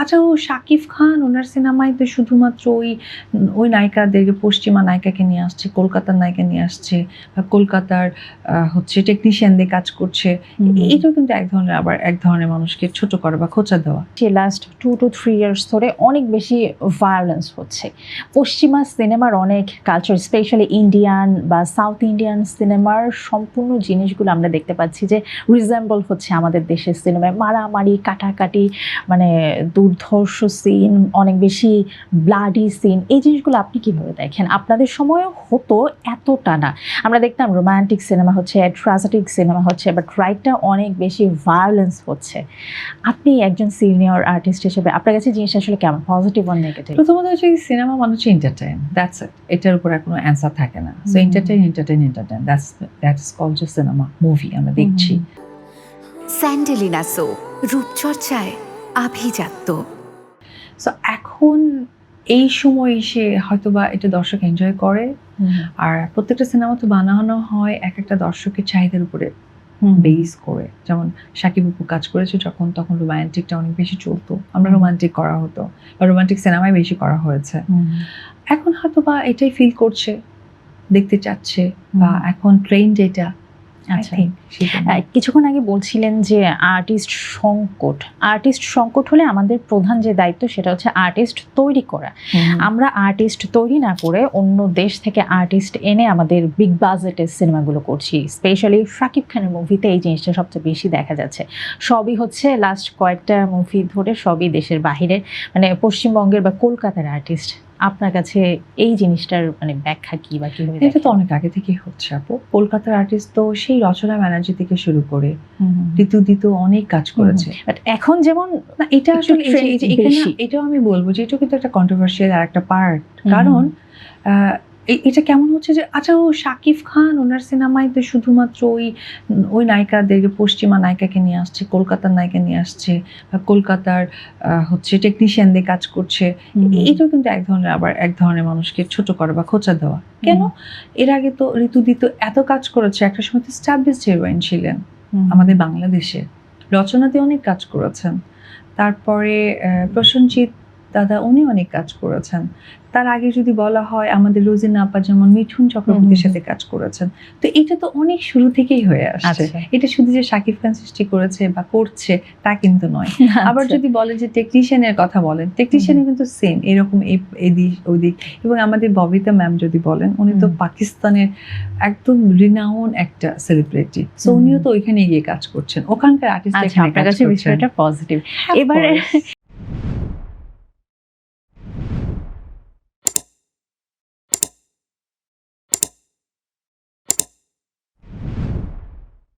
আচ্ছা, ও শাকিব খান ওনার সিনেমায় তো শুধুমাত্র ওই নায়িকাদেরকে, পশ্চিমা নায়িকাকে নিয়ে আসছে, কলকাতার নায়িকা নিয়ে আসছে, বা কলকাতার হচ্ছে টেকনিশিয়ানদের কাজ করছে। এইটাও কিন্তু এক ধরনের মানুষকে ছোট করা বা খোঁচা দেওয়া। যে লাস্ট 2 to 3 ইয়ার্স ধরে অনেক বেশি ভায়োলেন্স হচ্ছে। পশ্চিমা সিনেমার অনেক কালচার, স্পেশালি ইন্ডিয়ান বা সাউথ ইন্ডিয়ান সিনেমার সম্পূর্ণ জিনিসগুলো আমরা দেখতে পাচ্ছি যে রিজেম্বল হচ্ছে আমাদের দেশের সিনেমায়। মারামারি, কাটাকাটি, মানে দুর্ধর্ষ সিন, অনেক বেশি ব্লাডি সিন। এই জিনিসগুলো আপনি কীভাবে দেখেন? আপনাদের সময়ও হতো এতটা না। আমরা দেখতাম রোমান্টিক সিনেমা হচ্ছে, ট্র্যাজেডিক সিনেমা হচ্ছে, বাট রাইটটা অনেক বেশি ভায়োলেন্স হচ্ছে। আপনি একজন সিনিয়র আর্টিস্ট হিসেবে আপনার কাছে জিনিসটা আসলে কেমন, পজিটিভ আর নেগেটিভ? প্রথমত হচ্ছে সিনেমা মানে হচ্ছে এন্টারটেইন, দ্যাটস ইট। এটার উপর আর কোনো অ্যান্সার থাকে না। So entertain, that is called just cinema, movie আমরা দেখছি। স্যান্ডেলিনা সো, রূপচর্চায় আভিজাত্য। সো এখন এই সময় এসে হয়তোবা এটা দর্শক এনজয় করে। আর প্রত্যেকটা সিনেমা তো বানানো হয় এক একটা দর্শকের চাহিদার উপরে বেস করে। যেমন সাকিব অপু কাজ করেছে যখন, তখন রোমান্টিকটা অনেক বেশি চলতো, আমরা রোমান্টিক করা হতো বা রোমান্টিক সিনেমায় বেশি করা হয়েছে। এখন হয়তো বা এটাই ফিল করছে, দেখতে চাচ্ছে, বা এখন ট্রেন্ড এটা। আচ্ছা, কিছুক্ষণ আগে বলছিলেন যে আর্টিস্ট সংকট হলে আমাদের প্রধান যে দায়িত্ব সেটা হচ্ছে আর্টিস্ট তৈরি করা। আমরা আর্টিস্ট তৈরি না করে অন্য দেশ থেকে আর্টিস্ট এনে আমাদের বিগ বাজেটের সিনেমাগুলো করছি। স্পেশালি শাকিব খানের মুভিতে এই জিনিসটা সবচেয়ে বেশি দেখা যাচ্ছে। সবই হচ্ছে লাস্ট কয়েকটা মুভি ধরে সবই দেশের বাহিরের, মানে পশ্চিমবঙ্গের বা কলকাতার আর্টিস্ট। আপনার কাছে এই জিনিসটার মানে ব্যাখ্যা কি বা কিভাবে? এটা তো অনেক আগে থেকেই হচ্ছে আপু। কলকাতার আর্টিস্ট তো সেই রচনা ব্যানার্জি থেকে শুরু করে ঋতু অনেক কাজ করেছে। বাট এখন যেমন না, এটা আসলে এটাও আমি বলবো যে এটা কিন্তু একটা কন্ট্রোভার্সিয়াল আর একটা পার্ট। কারণ এটা কেমন হচ্ছে যে আচ্ছা, ও শাকিব খান ওনার সিনেমায় তো শুধুমাত্র ওই নায়িকাদেরকে, পশ্চিমা নায়িকাকে নিয়ে আসছে, কলকাতার নায়িকা নিয়ে আসছে, বা কলকাতার হচ্ছে টেকনিশিয়ানদের কাজ করছে। এইটাও কিন্তু এক ধরনের মানুষকে ছোট করা বা খোঁচা দেওয়া। কেন? এর আগে তো ঋতু এত কাজ করেছে, একটা সময় তো স্টাবলিশড হিরোইন ছিলেন আমাদের বাংলাদেশে, রচনাতে অনেক কাজ করেছেন। তারপরে প্রসেনজিৎ দাদা, উনি অনেক কাজ করেছেন। তার আগে যদি বলা হয় আমাদের রোজিনা আপা যেমন মিঠুন চক্রবর্তীর সাথে কাজ করেছেন। তো এটা তো অনেক শুরু থেকেই হয়ে আসছে। এটা শুধু যে শাকিব খান সৃষ্টি করেছে বা করছে তা কিন্তু নয়। আবার যদি বলেন যে টেকনিশিয়ানের কথা বলেন, টেকনিশিয়ানে কিন্তু সেম এরকম এদিক ওদিক। এবং আমাদের ববিতা ম্যাম যদি বলেন, উনি তো পাকিস্তানের একদম রিনাউন একটা সেলিব্রিটি। সো উনিও তো ওইখানে গিয়ে কাজ করছেন, ওখানকার আর্টিস্ট এখানে কাজ করছেন। বিষয়টা পজিটিভ। এবারে